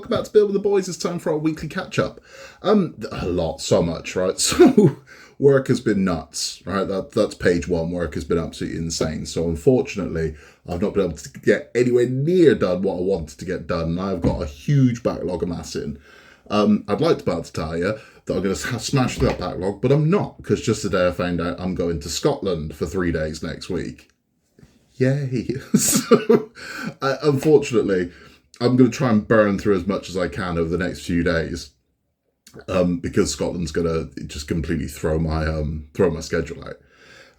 welcome back to Build with the Boys. It's time for our weekly catch-up. So much, right? So, work has been nuts, right? That's page one. Work has been absolutely insane. So, unfortunately, I've not been able to get anywhere near done what I wanted to get done. And I've got a huge backlog amassing. I'd like to be able to tell you that I'm going to smash that backlog, but I'm not, because just today I found out I'm going to Scotland for 3 days next week. Yay. So, unfortunately, I'm going to try and burn through as much as I can over the next few days, because Scotland's going to just completely throw my schedule out.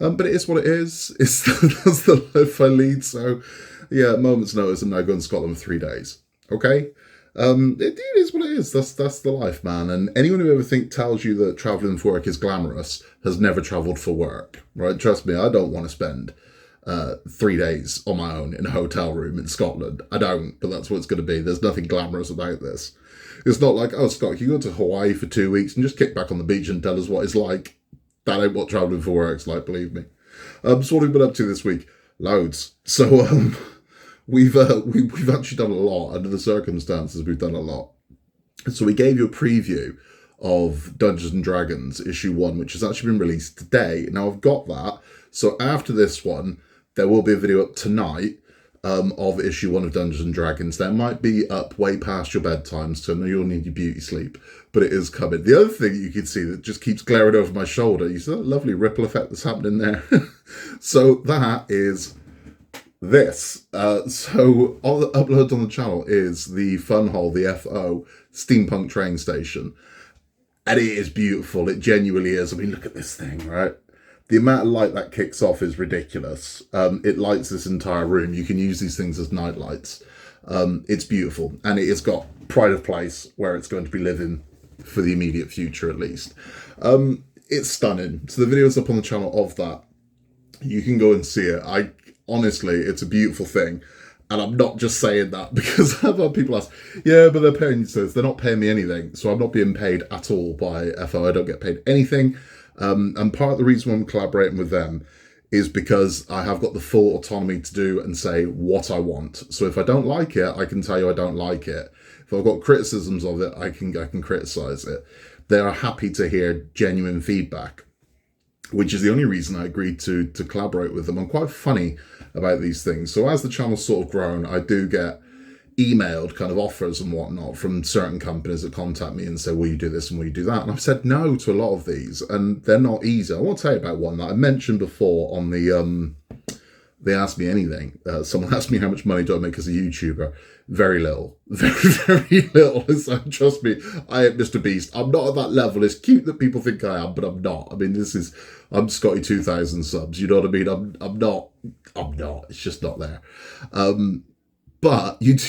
But it is what it is. That's the life I lead. So, yeah, at moment's notice, I'm now going to Scotland for 3 days. Okay? It is what it is. That's the life, man. And anyone who ever tells you that travelling for work is glamorous has never travelled for work, right? Trust me, I don't want to spend 3 days on my own in a hotel room in Scotland. I don't, but that's what it's going to be. There's nothing glamorous about this. It's not like, oh, Scott, you go to Hawaii for 2 weeks and just kick back on the beach and tell us what it's like. That ain't what travelling for work's like, believe me. So what have we been up to this week? Loads. So we've actually done a lot. Under the circumstances, we've done a lot. So we gave you a preview of Dungeons and Dragons issue 1, which has actually been released today. Now I've got that. So after this one, there will be a video up tonight of issue 1 of Dungeons and Dragons. That might be up way past your bedtime, so I know you'll need your beauty sleep, but it is coming. The other thing you can see that just keeps glaring over my shoulder, you see that lovely ripple effect that's happening there? So that is this. So all the uploads on the channel is the Fun Hole, the FO, steampunk train station. And it is beautiful. It genuinely is. I mean, look at this thing, right? The amount of light that kicks off is ridiculous. It lights this entire room. You can use these things as night lights. It's beautiful. And it has got pride of place where it's going to be living for the immediate future, at least. It's stunning. So the video's up on the channel of that. You can go and see it. Honestly, it's a beautiful thing. And I'm not just saying that because I've had people ask, yeah, but they're paying you this. They're not paying me anything. So I'm not being paid at all by FO. I don't get paid anything. And part of the reason why I'm collaborating with them is because I have got the full autonomy to do and say what I want. So if I don't like it, I can tell you I don't like it. If I've got criticisms of it, I can criticize it. They are happy to hear genuine feedback, which is the only reason I agreed to collaborate with them. I'm quite funny about these things. So as the channel's sort of grown, I do get emailed kind of offers and whatnot from certain companies that contact me and say, will you do this and will you do that? And I've said no to a lot of these, and they're not easy. I want to tell you about one that I mentioned before on the, they asked me anything. Someone asked me how much money do I make as a YouTuber? Very little. Very, very little. So, trust me, I am Mr. Beast. I'm not at that level. It's cute that people think I am, but I'm not. I mean, I'm Scotty 2000 subs. You know what I mean? I'm not. It's just not there. But you do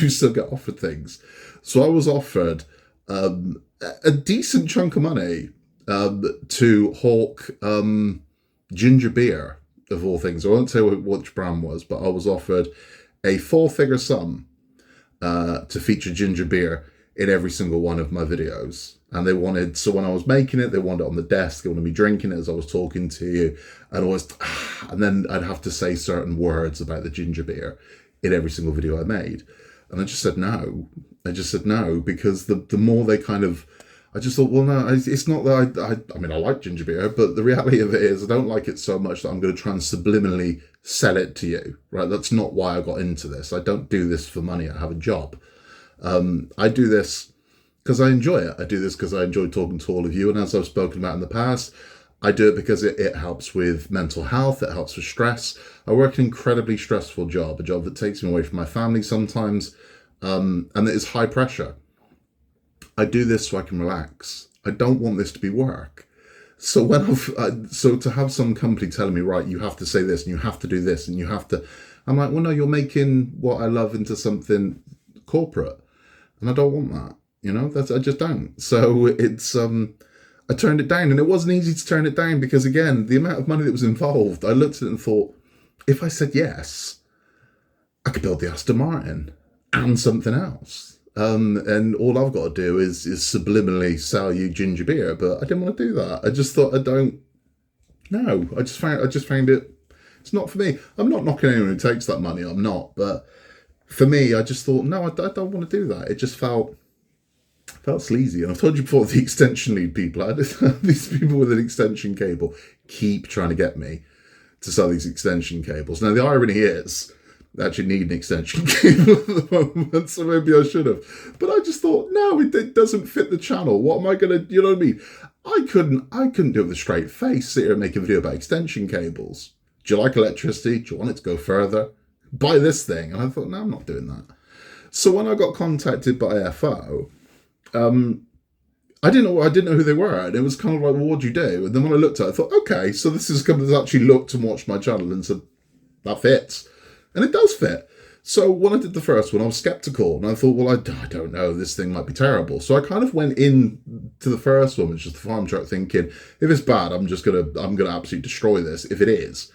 still get offered things. So I was offered a decent chunk of money to hawk ginger beer, of all things. I won't say which brand was, but I was offered a 4-figure sum to feature ginger beer in every single one of my videos. And they wanted, so when I was making it, they wanted it on the desk. They wanted me drinking it as I was talking to you. And then I'd have to say certain words about the ginger beer in every single video I made. And I just said no. Because the more they kind of, I just thought, well, no, it's not that I mean, I like ginger beer, but the reality of it is I don't like it so much that I'm going to try and subliminally sell it to you, right? That's not why I got into this. I don't do this for money. I have a job. I do this because I enjoy it. I do this because I enjoy talking to all of you. And as I've spoken about in the past, I do it because it helps with mental health. It helps with stress. I work an incredibly stressful job, a job that takes me away from my family sometimes, and it is high pressure. I do this so I can relax. I don't want this to be work. So so to have some company telling me, right, you have to say this and you have to do this and you have to, I'm like, well, no, you're making what I love into something corporate, and I don't want that. You know, I just don't. So it's I turned it down, and it wasn't easy to turn it down because, again, the amount of money that was involved, I looked at it and thought, if I said yes, I could build the Aston Martin and something else. And all I've got to do is subliminally sell you ginger beer, but I didn't want to do that. I just thought, I just found it, it's not for me. I'm not knocking anyone who takes that money, I'm not, but for me, I just thought, no, I don't want to do that. It just felt sleazy. And I've told you before, the extension lead people, these people with an extension cable keep trying to get me to sell these extension cables. Now, the irony is, I actually need an extension cable at the moment, so maybe I should have. But I just thought, no, it doesn't fit the channel. What am I going to, you know what I mean? I couldn't do it with a straight face, sit here and make a video about extension cables. Do you like electricity? Do you want it to go further? Buy this thing. And I thought, no, I'm not doing that. So when I got contacted by FO, I didn't know who they were, and it was kind of like, well, what do you do? And then when I looked at it, I thought, okay, so this is a company that's actually looked and watched my channel and said, that fits. And it does fit. So when I did the first one, I was skeptical, and I thought, well, I don't know, this thing might be terrible. So I kind of went in to the first one, which is the farm truck, thinking, if it's bad, I'm gonna absolutely destroy this if it is.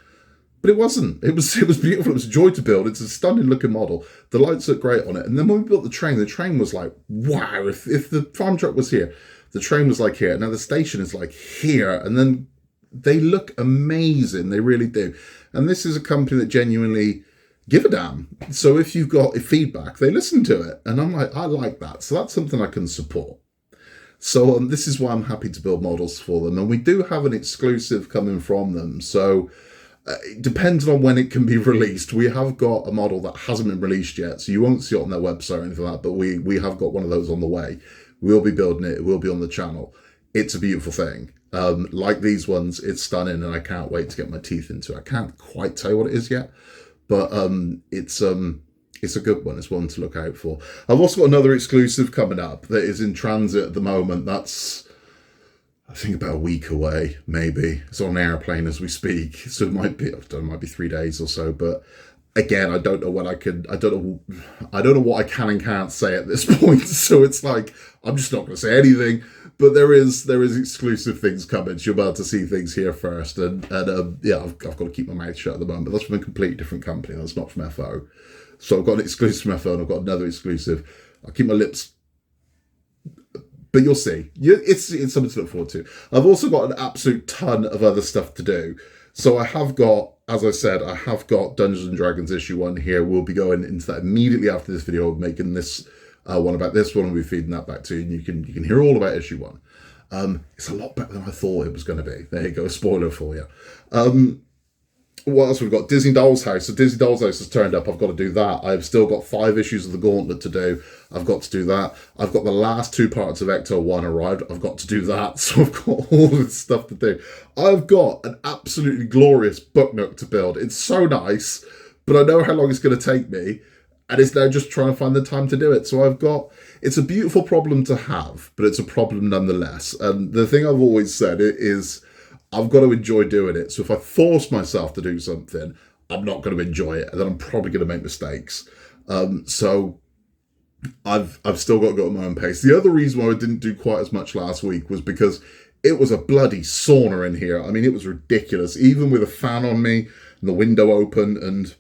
But it wasn't. It was beautiful. It was a joy to build. It's a stunning looking model. The lights look great on it. And then when we built the train was like, wow, if the farm truck was here, the train was like here. Now the station is like here. And then they look amazing. They really do. And this is a company that genuinely give a damn. So if you've got feedback, they listen to it. And I'm like, I like that. So that's something I can support. So this is why I'm happy to build models for them. And we do have an exclusive coming from them. So depending on when it can be released, we have got a model that hasn't been released yet. So you won't see it on their website or anything like that. But we have got one of those on the way. We'll be building it. It will be on the channel. It's a beautiful thing. Like these ones, it's stunning. And I can't wait to get my teeth into it. I can't quite tell you what it is yet. But it's a good one. It's one to look out for. I've also got another exclusive coming up that is in transit at the moment. That's, I think, about a week away, maybe. It's on an airplane as we speak. So it might be, I don't know, it might be 3 days or so. But again, I don't know what I don't know what I can and can't say at this point. So it's like, I'm just not going to say anything. But there is exclusive things coming. So you're about to see things here first. And yeah, I've got to keep my mouth shut at the moment. But that's from a completely different company. That's not from FO. So I've got an exclusive from FO and I've got another exclusive. I'll keep my lips, but you'll see. It's something to look forward to. I've also got an absolute ton of other stuff to do. So I have got, as I said, I have got Dungeons and Dragons issue 1 here. We'll be going into that immediately after this video, making this one about this one, and we'll be feeding that back to you, and you can hear all about issue 1. It's a lot better than I thought it was going to be. There you go, spoiler for you. What else we've got? Disney Doll's House. So Disney Doll's House has turned up. I've got to do that. I've still got 5 issues of the Gauntlet to do. I've got to do that. I've got the last 2 parts of Ecto 1 arrived. I've got to do that. So I've got all this stuff to do. I've got an absolutely glorious book nook to build. It's so nice, but I know how long it's going to take me. And it's now just trying to find the time to do it. So it's a beautiful problem to have, but it's a problem nonetheless. And the thing I've always said is, I've got to enjoy doing it. So if I force myself to do something, I'm not going to enjoy it, and then I'm probably going to make mistakes. So I've still got to go at my own pace. The other reason why I didn't do quite as much last week was because it was a bloody sauna in here. I mean, it was ridiculous, even with a fan on me and the window open, and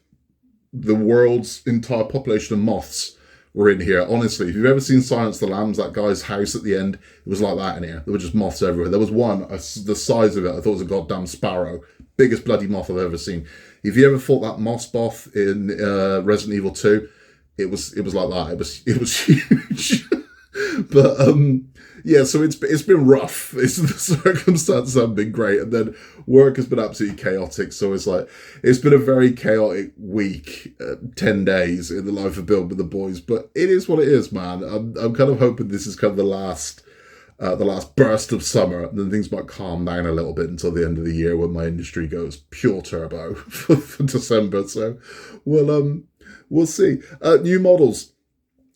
the world's entire population of moths were in here. Honestly, if you've ever seen Silence of the Lambs, that guy's house at the end, it was like that in here. There were just moths everywhere. There was one, the size of it, I thought it was a goddamn sparrow. Biggest bloody moth I've ever seen. If you ever fought that moss moth in Resident Evil 2, it was like that. It was huge. But yeah, so it's been rough. The circumstances haven't been great, and then work has been absolutely chaotic. So it's been a very chaotic week, 10 days in the life of Bill with the boys. But it is what it is, man. I'm kind of hoping this is kind of the last burst of summer, and then things might calm down a little bit until the end of the year when my industry goes pure turbo for December. So we'll see. New models.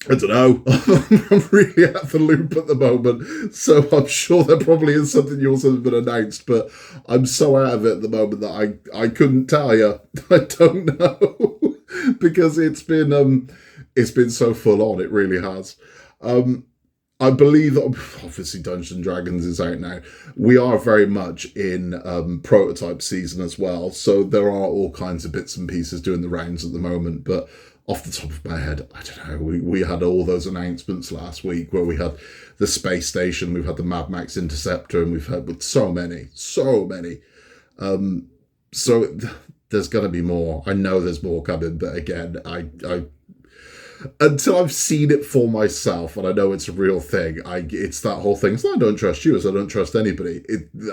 I don't know. I'm really at the loop at the moment, so I'm sure there probably is something new that's been announced, but I'm so out of it at the moment that I couldn't tell you. I don't know because it's been so full on. It really has. I believe that obviously Dungeons and Dragons is out now. We are very much in prototype season as well, so there are all kinds of bits and pieces doing the rounds at the moment, but off the top of my head, I don't know, we had all those announcements last week where we had the space station, we've had the Mad Max Interceptor, and we've had with so many. So there's going to be more. I know there's more coming, but again, until I've seen it for myself and I know it's a real thing, it's that whole thing. It's not I don't trust you, as I don't trust anybody.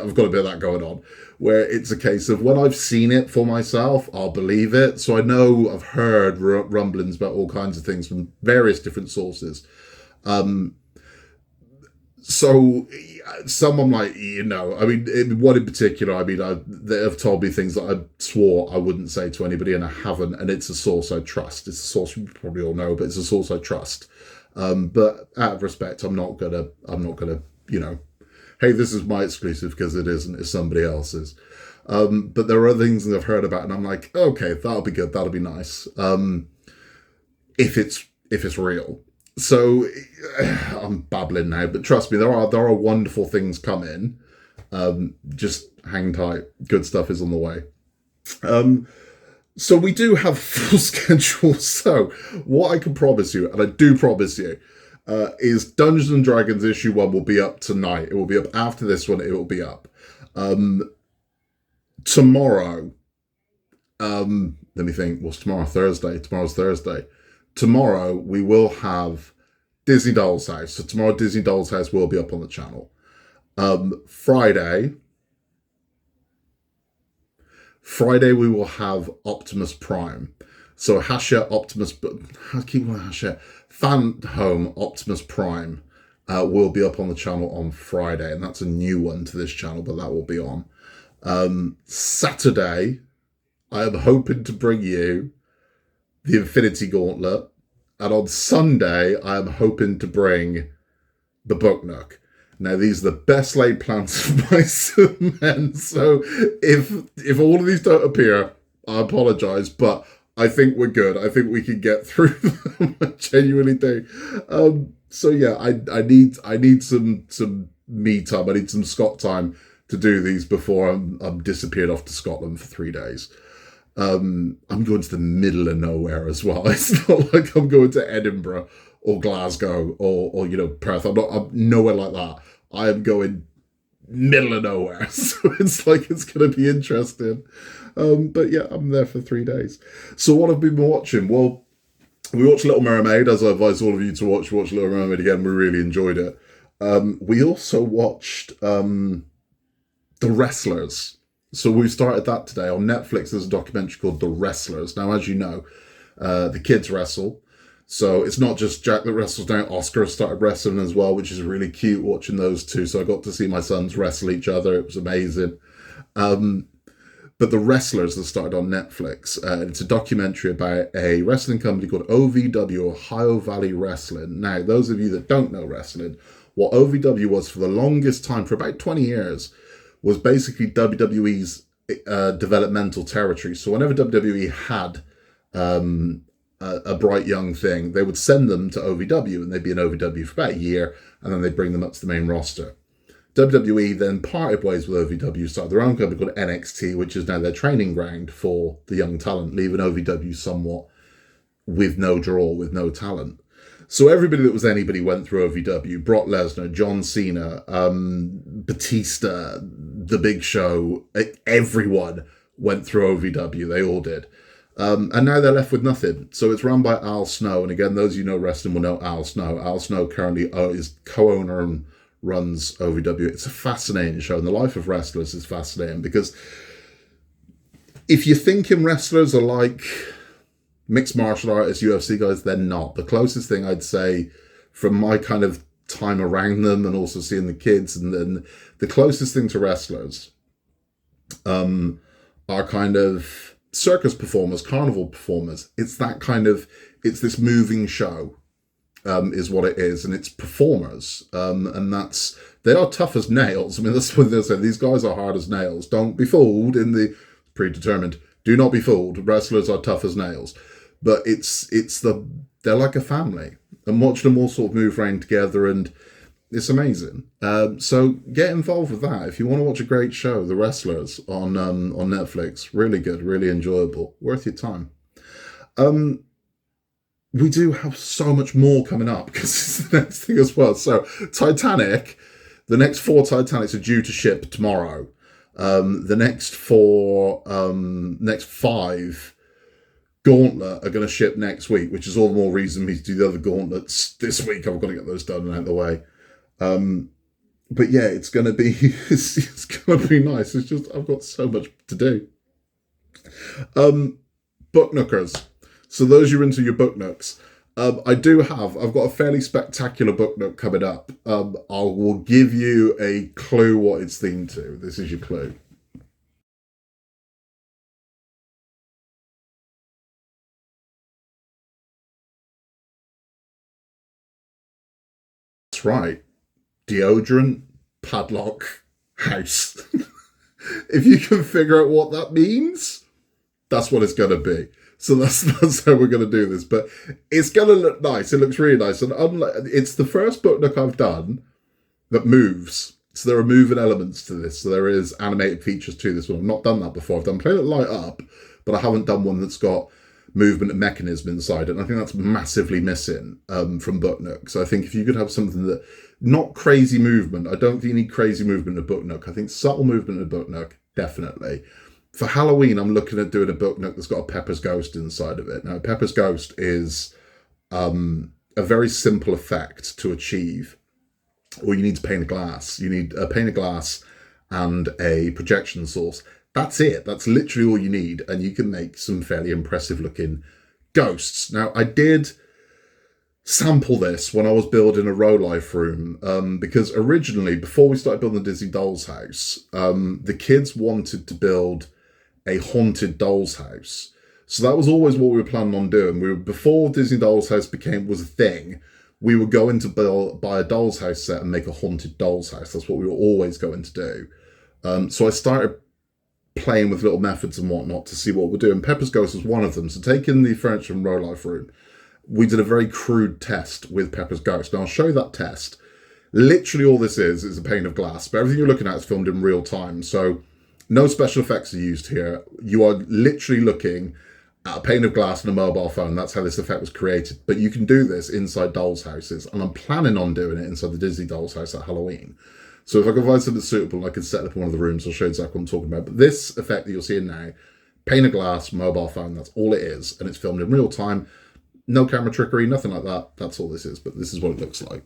I've got a bit of that going on, where it's a case of when I've seen it for myself, I'll believe it. So I know I've heard rumblings about all kinds of things from various different sources. So some I'm like, I mean, one in particular, I mean, they have told me things that I swore I wouldn't say to anybody, and I haven't, and it's a source I trust. It's a source you probably all know, but it's a source I trust. But out of respect, I'm not gonna, hey, this is my exclusive, because it isn't, it's somebody else's. But there are other things that I've heard about, and I'm like, okay, that'll be good, that'll be nice. If it's real. So I'm babbling now, but trust me, there are wonderful things coming. Just hang tight. Good stuff is on the way. So we do have a full schedule. So what I can promise you, and I do promise you, is Dungeons and Dragons issue 1 will be up tonight. It will be up after this one. It will be up. Tomorrow, let me think. What's tomorrow? Thursday. Tomorrow's Thursday. Tomorrow we will have Disney Doll's House. So tomorrow Disney Doll's House will be up on the channel. Friday we will have Optimus Prime. So Hasha Optimus, I keep calling Hasha, Fan Home Optimus Prime will be up on the channel on Friday, and that's a new one to this channel, but that will be on. Saturday, I am hoping to bring you the Infinity Gauntlet, and on Sunday, I am hoping to bring the Book Nook. Now, these are the best laid plans of my men, so if all of these don't appear, I apologise, but I think we're good. I think we can get through them. I genuinely do. So yeah, I need some me time. I need some Scott time to do these before I'm disappeared off to Scotland for 3 days. I'm going to the middle of nowhere as well. It's not like I'm going to Edinburgh or Glasgow or Perth. I'm nowhere like that. I am going middle of nowhere. So it's like it's going to be interesting. But yeah, I'm there for 3 days. So what have we been watching? Well, we watched Little Mermaid, as I advise all of you to watch. We watched Little Mermaid again. We really enjoyed it. We also watched The Wrestlers. So we started that today on Netflix. There's a documentary called The Wrestlers. Now, as you know, the kids wrestle. So it's not just Jack that wrestles now. Oscar started wrestling as well, which is really cute watching those two. So I got to see my sons wrestle each other. It was amazing. But The Wrestlers that started on Netflix. It's a documentary about a wrestling company called OVW, Ohio Valley Wrestling. Now, those of you that don't know wrestling, what OVW was for the longest time, for about 20 years, was basically WWE's developmental territory. So whenever WWE had a bright young thing, they would send them to OVW, and they'd be in OVW for about a year, and then they'd bring them up to the main roster. WWE then parted ways with OVW, started their own company called NXT, which is now their training ground for the young talent, leaving OVW somewhat with no draw, with no talent. So everybody that was anybody went through OVW. Brock Lesnar, John Cena, Batista, The Big Show, everyone went through OVW. They all did. And now they're left with nothing. So it's run by Al Snow. And again, those of you know wrestling will know Al Snow. Al Snow currently is co-owner and runs OVW. It's a fascinating show. And the life of wrestlers is fascinating, because if you're thinking wrestlers are like mixed martial artists, UFC guys, they're not. The closest thing I'd say from my kind of time around them, and also seeing the kids, and then the closest thing to wrestlers are kind of circus performers, carnival performers. It's that kind of, it's this moving show is what it is, and it's performers, and that's, they are tough as nails. I mean, that's what they say, these guys are hard as nails. Don't be fooled in the predetermined. Do not be fooled. Wrestlers are tough as nails. But they're like a family, and watching them all sort of move around together, and it's amazing. So get involved with that if you want to watch a great show. The Wrestlers on Netflix, really good, really enjoyable, worth your time. We do have so much more coming up, because it's the next thing as well. So Titanic, the next 4 Titanics are due to ship tomorrow. The next 5 Gauntlet are going to ship next week, which is all the more reason for me to do the other gauntlets this week. I've got to get those done and out of the way. But yeah, it's going to be it's going to be nice. It's just I've got so much to do. Book nookers. So those you're into your book nooks. I've got a fairly spectacular book nook coming up. I will give you a clue what it's themed to. This is your clue. That's right. Deodorant, padlock, house. If you can figure out what that means, that's what it's going to be. So that's how we're going to do this. But it's going to look nice. It looks really nice. And it's the first book nook I've done that moves. So there are moving elements to this. So there is animated features to this one. I've not done that before. I've done Play That Light Up, but I haven't done one that's got movement and mechanism inside it. And I think that's massively missing from Book Nook. So I think if you could have something that, not crazy movement, I don't think you need crazy movement in a Book Nook. I think subtle movement in a Book Nook, definitely. For Halloween, I'm looking at doing a Book Nook that's got a Pepper's Ghost inside of it. Now, Pepper's Ghost is a very simple effect to achieve. All you need to paint a glass. You need a pane of glass and a projection source. That's it. That's literally all you need. And you can make some fairly impressive looking ghosts. Now, I did sample this when I was building a row life room, because originally, before we started building the Disney Dolls house, the kids wanted to build a haunted doll's house. So that was always what we were planning on doing. Before Disney Dolls house was a thing, we were going to buy a doll's house set and make a haunted doll's house. That's what we were always going to do. So I started playing with little methods and whatnot to see what we're doing. Pepper's Ghost was one of them. So taking the furniture from row life room, we did a very crude test with Pepper's Ghost. Now I'll show you that test. Literally all this is a pane of glass, but everything you're looking at is filmed in real time. So no special effects are used here. You are literally looking at a pane of glass and a mobile phone. That's how this effect was created. But you can do this inside dolls' houses, and I'm planning on doing it inside the Disney Dolls house at Halloween. So if I can find something suitable, I can set up in one of the rooms. I'll show you exactly what I'm talking about. But this effect that you're seeing now, pane of glass, mobile phone, that's all it is. And it's filmed in real time. No camera trickery, nothing like that. That's all this is. But this is what it looks like.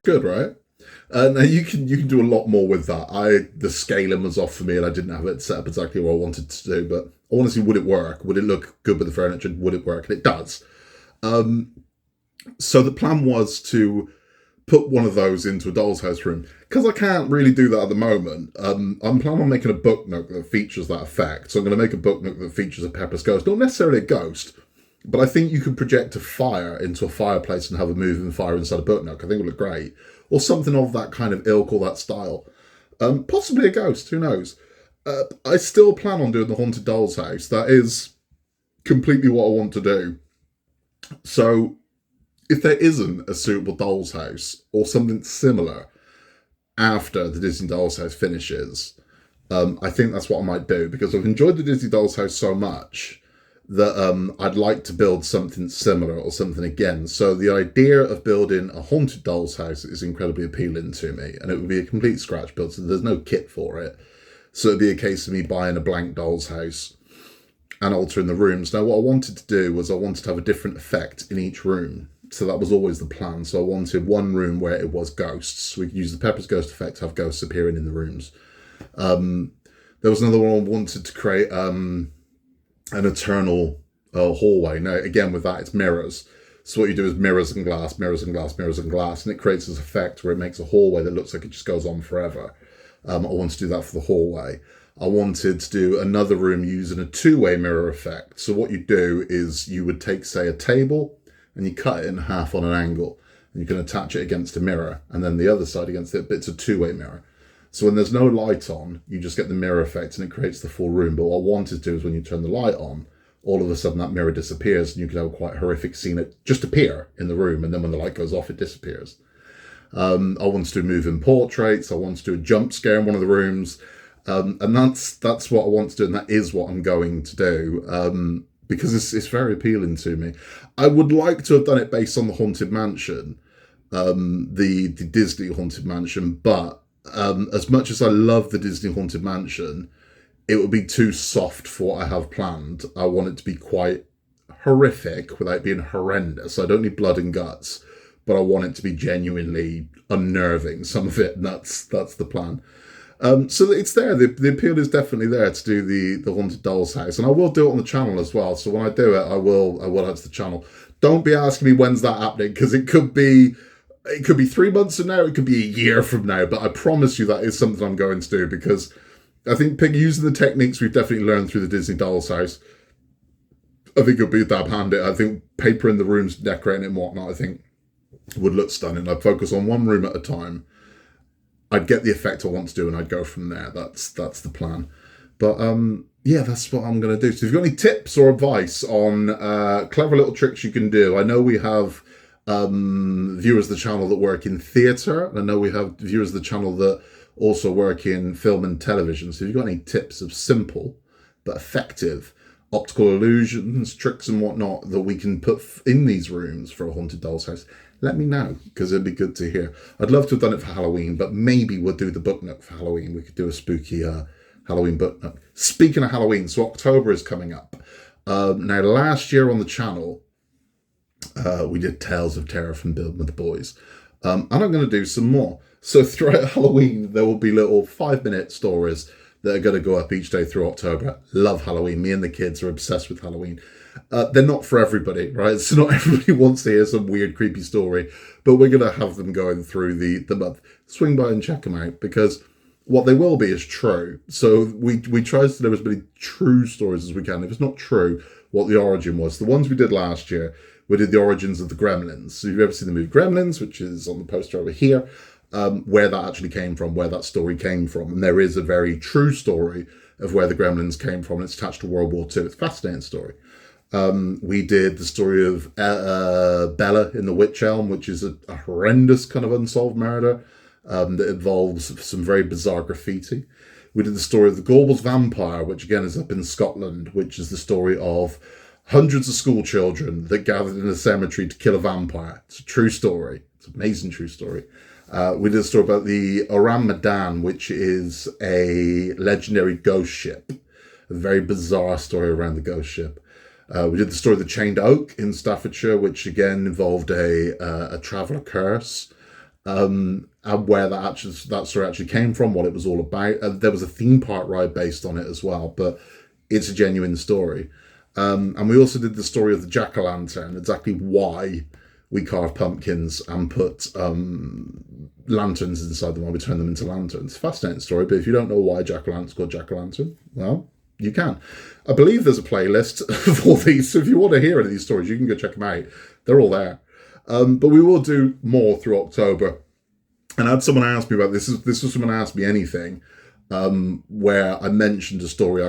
Good, right? Now you can do a lot more with that. The scaling was off for me, and I didn't have it set up exactly what I wanted to do. But I want to see, would it work? Would it look good with the furniture? Would it work? And it does. So the plan was to put one of those into a doll's house room, because I can't really do that at the moment. I'm planning on making a book nook that features that effect. So I'm going to make a book nook that features a Pepper's Ghost, not necessarily a ghost. But I think you could project a fire into a fireplace and have a moving fire inside a book nook. I think it would look great. Or something of that kind of ilk or that style. Possibly a ghost, who knows? I still plan on doing the Haunted Doll's House. That is completely what I want to do. So if there isn't a suitable doll's house or something similar after the Disney Doll's House finishes, I think that's what I might do, because I've enjoyed the Disney Doll's House so much that I'd like to build something similar or something again. So the idea of building a haunted doll's house is incredibly appealing to me, and it would be a complete scratch build, so there's no kit for it. So it'd be a case of me buying a blank doll's house and altering the rooms. Now, what I wanted to do was I wanted to have a different effect in each room. So that was always the plan. So I wanted one room where it was ghosts. We could use the Pepper's Ghost effect to have ghosts appearing in the rooms. There was another one I wanted to create an eternal hallway. Now, again, with that, it's mirrors. So what you do is mirrors and glass, mirrors and glass, mirrors and glass, and it creates this effect where it makes a hallway that looks like it just goes on forever. I wanted to do that for the hallway. I wanted to do another room using a two-way mirror effect. So what you do is you would take, say, a table and you cut it in half on an angle, and you can attach it against a mirror, and then the other side against it, but it's a two-way mirror. So when there's no light on, you just get the mirror effect and it creates the full room. But what I wanted to do is when you turn the light on, all of a sudden that mirror disappears and you can have a quite horrific scene it just appear in the room, and then when the light goes off, it disappears. I wanted to do moving portraits. I wanted to do a jump scare in one of the rooms. And that's what I want to do, and that is what I'm going to do, because it's very appealing to me. I would like to have done it based on the Haunted Mansion, the Disney Haunted Mansion, but as much as I love the Disney Haunted Mansion, it would be too soft for what I have planned. I want it to be quite horrific without being horrendous. I don't need blood and guts, but I want it to be genuinely unnerving, some of it, and that's the plan. So it's there. The appeal is definitely there to do the Haunted Doll's House, and I will do it on the channel as well. So when I do it, I will add to the channel. Don't be asking me when's that happening, because it could be 3 months from now, it could be a year from now, but I promise you that is something I'm going to do, because I think using the techniques we've definitely learned through the Disney Doll's House, I think it'll be dab handy. I think paper in the rooms, decorating it and whatnot, I think would look stunning. I'd focus on one room at a time. I'd get the effect I want to do and I'd go from there. That's the plan. But yeah, that's what I'm going to do. So if you've got any tips or advice on clever little tricks you can do, I know we have viewers of the channel that work in theatre, and I know we have viewers of the channel that also work in film and television. So if you've got any tips of simple but effective optical illusions, tricks and whatnot that we can put in these rooms for a Haunted Doll's House, let me know, because it'd be good to hear. I'd love to have done it for Halloween, but maybe we'll do the book nook for Halloween. We could do a spooky Halloween book nook. Speaking of Halloween, so October is coming up. Now, last year on the channel, we did Tales of Terror from Building with the Boys. And I'm going to do some more. So throughout Halloween, there will be little 5-minute stories that are going to go up each day through October. Love Halloween. Me and the kids are obsessed with Halloween. They're not for everybody, right? So not everybody wants to hear some weird, creepy story, but we're going to have them going through the month. Swing by and check them out, because what they will be is true. So we try to deliver as many true stories as we can. If it's not true, what the origin was. The ones we did last year, we did the origins of the Gremlins. So if you've ever seen the movie Gremlins, which is on the poster over here, where that actually came from, where that story came from. And there is a very true story of where the Gremlins came from. It's attached to World War II. It's a fascinating story. We did the story of Bella in the Witch Elm, which is a horrendous kind of unsolved murder that involves some very bizarre graffiti. We did the story of the Gorbals Vampire, which again is up in Scotland, which is the story of hundreds of school children that gathered in a cemetery to kill a vampire. It's a true story. It's an amazing true story. We did a story about the Oran Medan, which is a legendary ghost ship. A very bizarre story around the ghost ship. We did the story of the Chained Oak in Staffordshire, which again involved a traveller curse, and where that story actually came from, what it was all about. There was a theme park ride based on it as well, but it's a genuine story. And we also did the story of the jack-o'-lantern, exactly why we carve pumpkins and put lanterns inside them, why we turn them into lanterns. Fascinating story, but if you don't know why jack-o'-lantern's called jack-o'-lantern, well, you can. I believe there's a playlist of all these, so if you want to hear any of these stories, you can go check them out. They're all there. But we will do more through October. And I had someone ask me about this. This was someone asked me anything, where I mentioned a story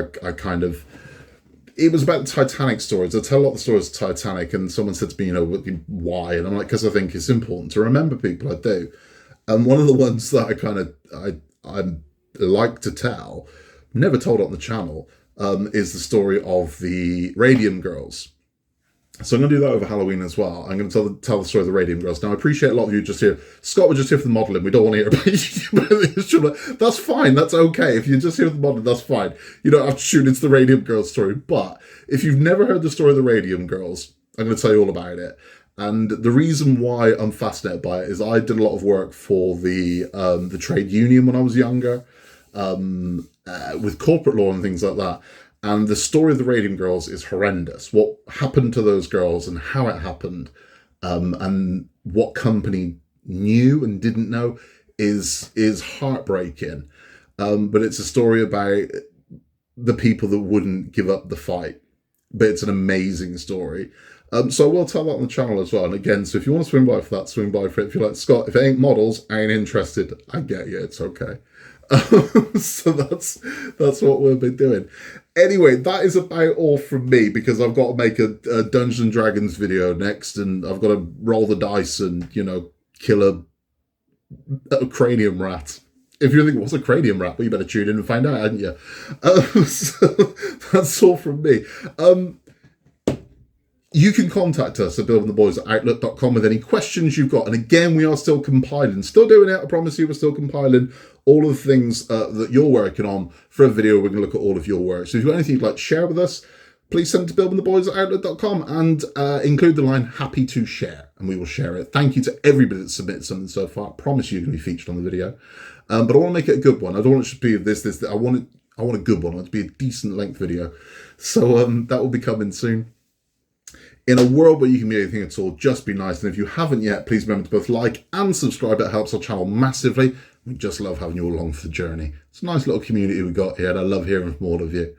it was about the Titanic stories. I tell a lot of the stories of Titanic, and someone said to me, why? And I'm like, because I think it's important to remember people. I do. And one of the ones that I like to tell, never told on the channel, is the story of the Radium Girls. So I'm going to do that over Halloween as well. I'm going to tell the story of the Radium Girls. Now, I appreciate a lot of you just here. Scott was just here for the modelling. We don't want to hear about it. That's fine. That's okay. If you're just here for the modelling, that's fine. You don't have to shoot into the Radium Girls story. But if you've never heard the story of the Radium Girls, I'm going to tell you all about it. And the reason why I'm fascinated by it is I did a lot of work for the trade union when I was younger. with corporate law and things like that. And the story of the Radium Girls is horrendous. What happened to those girls and how it happened, and what company knew and didn't know is heartbreaking. But it's a story about the people that wouldn't give up the fight. But it's an amazing story. So I will tell that on the channel as well. And again, so if you want to swing by for that, swing by for it. If you're like, Scott, if it ain't models, I ain't interested. I get you. It's okay. So that's what we'll be doing. Anyway, that is about all from me, because I've got to make a Dungeons and Dragons video next, and I've got to roll the dice and, kill a cranium rat. If you're thinking, what's a cranium rat? Well, you better tune in and find out, hadn't you? So that's all from me. You can contact us at buildingtheboys@outlook.com with any questions you've got. And again, we are still compiling. Still doing it, I promise you, we're still compiling all of the things that you're working on for a video. We're going to look at all of your work. So if you've got anything you'd like to share with us, please send it to buildingtheboys@outlook.com and include the line "happy to share," and we will share it. Thank you to everybody that's submitted something so far. I promise you're going to be featured on the video. But I want to make it a good one. I don't want it to be this. I want a good one. I want it to be a decent length video. So that will be coming soon. In a world where you can be anything at all, just be nice. And if you haven't yet, please remember to both like and subscribe. It helps our channel massively. We just love having you along for the journey. It's a nice little community we've got here, and I love hearing from all of you.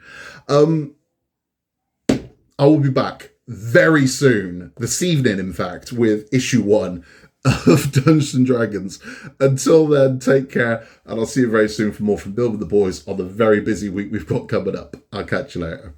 I will be back very soon, this evening, in fact, with issue 1 of Dungeons and Dragons. Until then, take care, and I'll see you very soon for more from Build with the Boys on the very busy week we've got coming up. I'll catch you later.